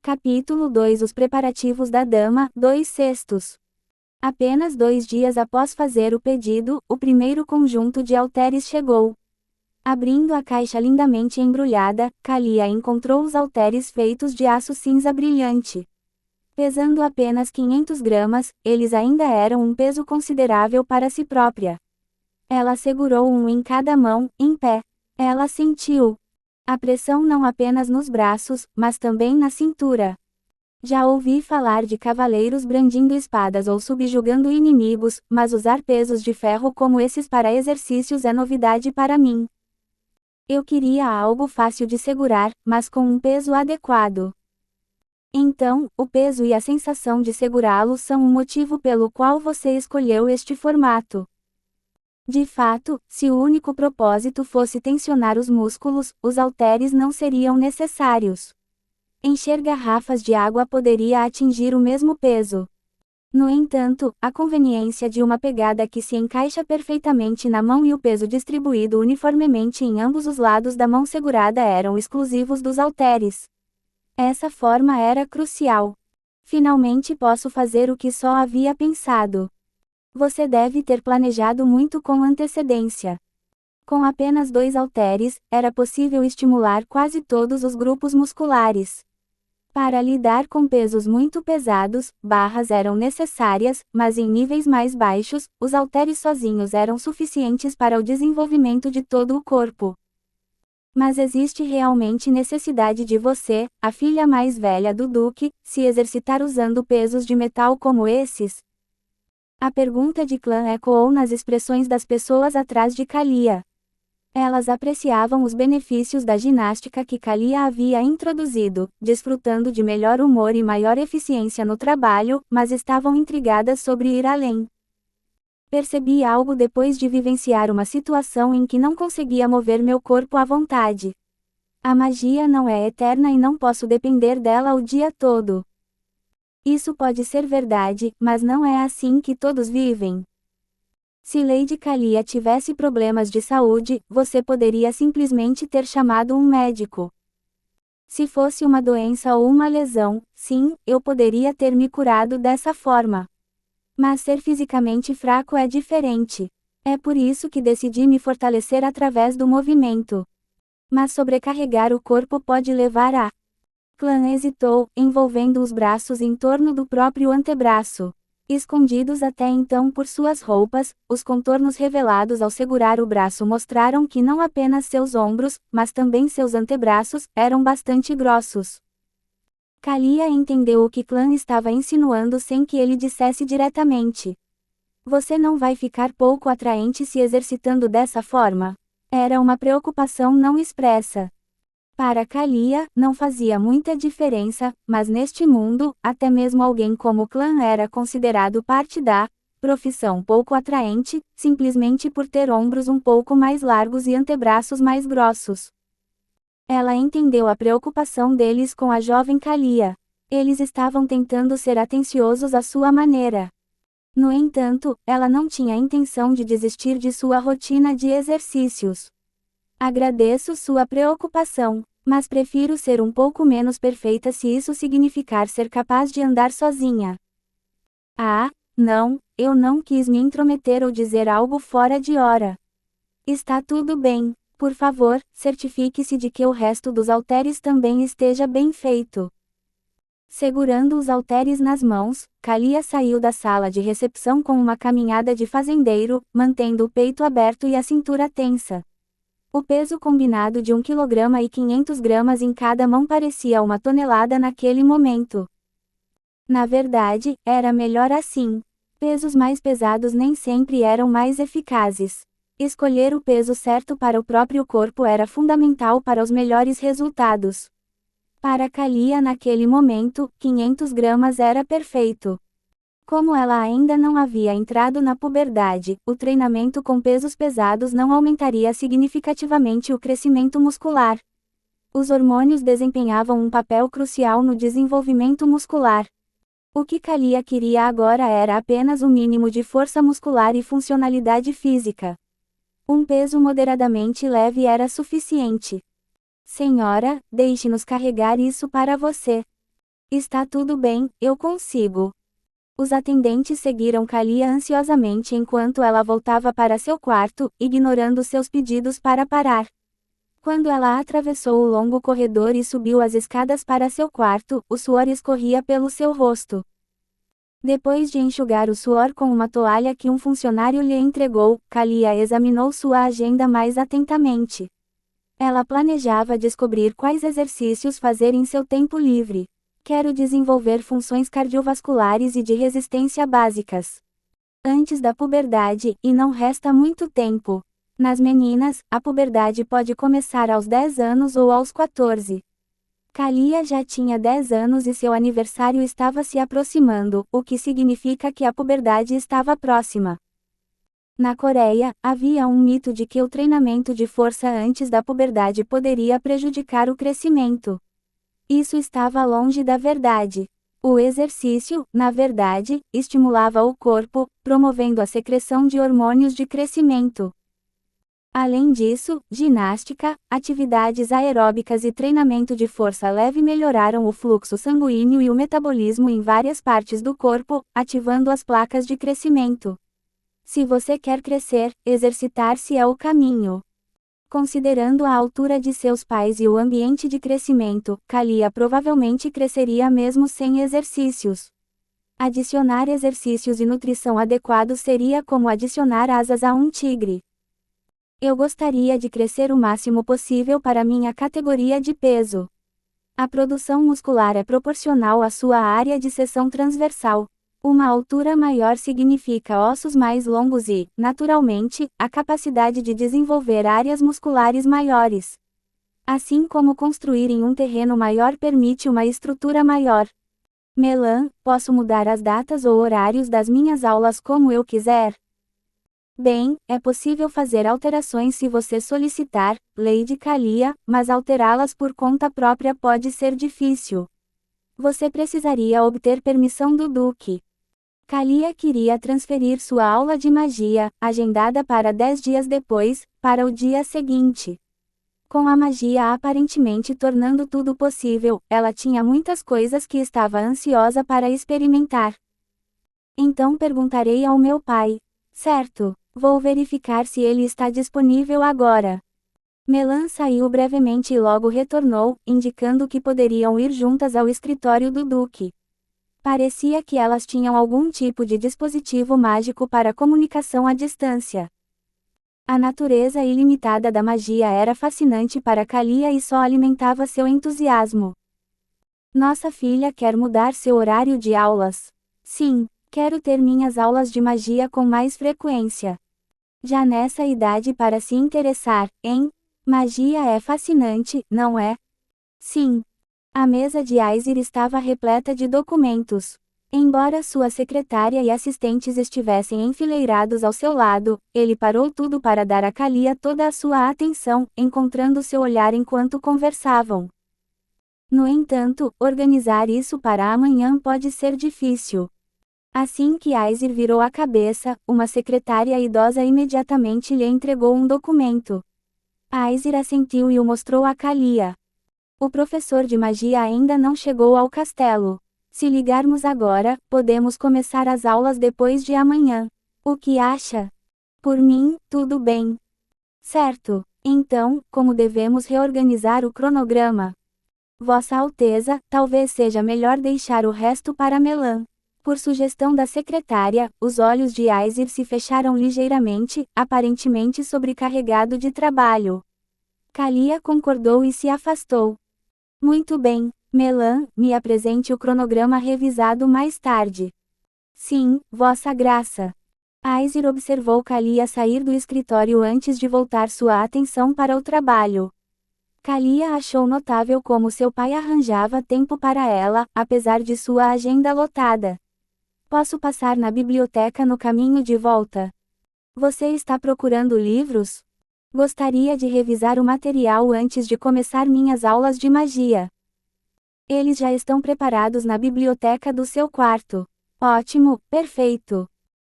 Capítulo 2 Os preparativos da dama, 2/6. Apenas 2 dias após fazer o pedido, o primeiro conjunto de halteres chegou. Abrindo a caixa lindamente embrulhada, Kalia encontrou os halteres feitos de aço cinza brilhante. Pesando apenas 500 gramas, eles ainda eram um peso considerável para si própria. Ela segurou um em cada mão, em pé. Ela sentiu a pressão não apenas nos braços, mas também na cintura. Já ouvi falar de cavaleiros brandindo espadas ou subjugando inimigos, mas usar pesos de ferro como esses para exercícios é novidade para mim. Eu queria algo fácil de segurar, mas com um peso adequado. Então, o peso e a sensação de segurá-lo são o motivo pelo qual você escolheu este formato. De fato, se o único propósito fosse tensionar os músculos, os halteres não seriam necessários. Encher garrafas de água poderia atingir o mesmo peso. No entanto, a conveniência de uma pegada que se encaixa perfeitamente na mão e o peso distribuído uniformemente em ambos os lados da mão segurada eram exclusivos dos halteres. Essa forma era crucial. Finalmente posso fazer o que só havia pensado. Você deve ter planejado muito com antecedência. Com apenas 2 halteres, era possível estimular quase todos os grupos musculares. Para lidar com pesos muito pesados, barras eram necessárias, mas em níveis mais baixos, os halteres sozinhos eram suficientes para o desenvolvimento de todo o corpo. Mas existe realmente necessidade de você, a filha mais velha do Duque, se exercitar usando pesos de metal como esses? A pergunta de Clã ecoou nas expressões das pessoas atrás de Kalia. Elas apreciavam os benefícios da ginástica que Kalia havia introduzido, desfrutando de melhor humor e maior eficiência no trabalho, mas estavam intrigadas sobre ir além. Percebi algo depois de vivenciar uma situação em que não conseguia mover meu corpo à vontade. A magia não é eterna e não posso depender dela o dia todo. Isso pode ser verdade, mas não é assim que todos vivem. Se Lady Kalia tivesse problemas de saúde, você poderia simplesmente ter chamado um médico. Se fosse uma doença ou uma lesão, sim, eu poderia ter me curado dessa forma. Mas ser fisicamente fraco é diferente. É por isso que decidi me fortalecer através do movimento. Mas sobrecarregar o corpo pode levar a... Clã hesitou, envolvendo os braços em torno do próprio antebraço. Escondidos até então por suas roupas, os contornos revelados ao segurar o braço mostraram que não apenas seus ombros, mas também seus antebraços, eram bastante grossos. Kalia entendeu o que Clã estava insinuando sem que ele dissesse diretamente. Você não vai ficar pouco atraente se exercitando dessa forma? Era uma preocupação não expressa. Para Kalia, não fazia muita diferença, mas neste mundo, até mesmo alguém como Clã era considerado parte da profissão pouco atraente, simplesmente por ter ombros um pouco mais largos e antebraços mais grossos. Ela entendeu a preocupação deles com a jovem Kalia. Eles estavam tentando ser atenciosos à sua maneira. No entanto, ela não tinha intenção de desistir de sua rotina de exercícios. Agradeço sua preocupação, mas prefiro ser um pouco menos perfeita se isso significar ser capaz de andar sozinha. Ah, não, eu não quis me intrometer ou dizer algo fora de hora. Está tudo bem, por favor, certifique-se de que o resto dos halteres também esteja bem feito. Segurando os halteres nas mãos, Kalia saiu da sala de recepção com uma caminhada de fazendeiro, mantendo o peito aberto e a cintura tensa. O peso combinado de 1 kg e 500 gramas em cada mão parecia 1 tonelada naquele momento. Na verdade, era melhor assim. Pesos mais pesados nem sempre eram mais eficazes. Escolher o peso certo para o próprio corpo era fundamental para os melhores resultados. Para Kalia naquele momento, 500 gramas era perfeito. Como ela ainda não havia entrado na puberdade, o treinamento com pesos pesados não aumentaria significativamente o crescimento muscular. Os hormônios desempenhavam um papel crucial no desenvolvimento muscular. O que Kalia queria agora era apenas o mínimo de força muscular e funcionalidade física. Um peso moderadamente leve era suficiente. Senhora, deixe-nos carregar isso para você. Está tudo bem, eu consigo. Os atendentes seguiram Kalia ansiosamente enquanto ela voltava para seu quarto, ignorando seus pedidos para parar. Quando ela atravessou o longo corredor e subiu as escadas para seu quarto, o suor escorria pelo seu rosto. Depois de enxugar o suor com uma toalha que um funcionário lhe entregou, Kalia examinou sua agenda mais atentamente. Ela planejava descobrir quais exercícios fazer em seu tempo livre. Quero desenvolver funções cardiovasculares e de resistência básicas. Antes da puberdade, e não resta muito tempo. Nas meninas, a puberdade pode começar aos 10 anos ou aos 14. Kalia já tinha 10 anos e seu aniversário estava se aproximando, o que significa que a puberdade estava próxima. Na Coreia, havia um mito de que o treinamento de força antes da puberdade poderia prejudicar o crescimento. Isso estava longe da verdade. O exercício, na verdade, estimulava o corpo, promovendo a secreção de hormônios de crescimento. Além disso, ginástica, atividades aeróbicas e treinamento de força leve melhoraram o fluxo sanguíneo e o metabolismo em várias partes do corpo, ativando as placas de crescimento. Se você quer crescer, exercitar-se é o caminho. Considerando a altura de seus pais e o ambiente de crescimento, Kalia provavelmente cresceria mesmo sem exercícios. Adicionar exercícios e nutrição adequados seria como adicionar asas a um tigre. Eu gostaria de crescer o máximo possível para minha categoria de peso. A produção muscular é proporcional à sua área de seção transversal. Uma altura maior significa ossos mais longos e, naturalmente, a capacidade de desenvolver áreas musculares maiores. Assim como construir em um terreno maior permite uma estrutura maior. Melan, posso mudar as datas ou horários das minhas aulas como eu quiser? Bem, é possível fazer alterações se você solicitar, Lady Kalia, mas alterá-las por conta própria pode ser difícil. Você precisaria obter permissão do Duque. Kalia queria transferir sua aula de magia, agendada para 10 dias depois, para o dia seguinte. Com a magia aparentemente tornando tudo possível, ela tinha muitas coisas que estava ansiosa para experimentar. Então perguntarei ao meu pai. Certo. Vou verificar se ele está disponível agora. Melan saiu brevemente e logo retornou, indicando que poderiam ir juntas ao escritório do Duque. Parecia que elas tinham algum tipo de dispositivo mágico para comunicação à distância. A natureza ilimitada da magia era fascinante para Kalia e só alimentava seu entusiasmo. Nossa filha quer mudar seu horário de aulas. Sim, quero ter minhas aulas de magia com mais frequência. Já nessa idade para se interessar em magia é fascinante, não é? Sim. A mesa de Aizir estava repleta de documentos. Embora sua secretária e assistentes estivessem enfileirados ao seu lado, ele parou tudo para dar a Kalia toda a sua atenção, encontrando seu olhar enquanto conversavam. No entanto, organizar isso para amanhã pode ser difícil. Assim que Aizir virou a cabeça, uma secretária idosa imediatamente lhe entregou um documento. Aizir assentiu e o mostrou a Kalia. O professor de magia ainda não chegou ao castelo. Se ligarmos agora, podemos começar as aulas depois de amanhã. O que acha? Por mim, tudo bem. Certo. Então, como devemos reorganizar o cronograma? Vossa Alteza, talvez seja melhor deixar o resto para Melan. Por sugestão da secretária, os olhos de Aizir se fecharam ligeiramente, aparentemente sobrecarregado de trabalho. Kalia concordou e se afastou. Muito bem, Melan, me apresente o cronograma revisado mais tarde. Sim, Vossa Graça. Aizir observou Kalia sair do escritório antes de voltar sua atenção para o trabalho. Kalia achou notável como seu pai arranjava tempo para ela, apesar de sua agenda lotada. Posso passar na biblioteca no caminho de volta? Você está procurando livros? Gostaria de revisar o material antes de começar minhas aulas de magia. Eles já estão preparados na biblioteca do seu quarto. Ótimo, perfeito.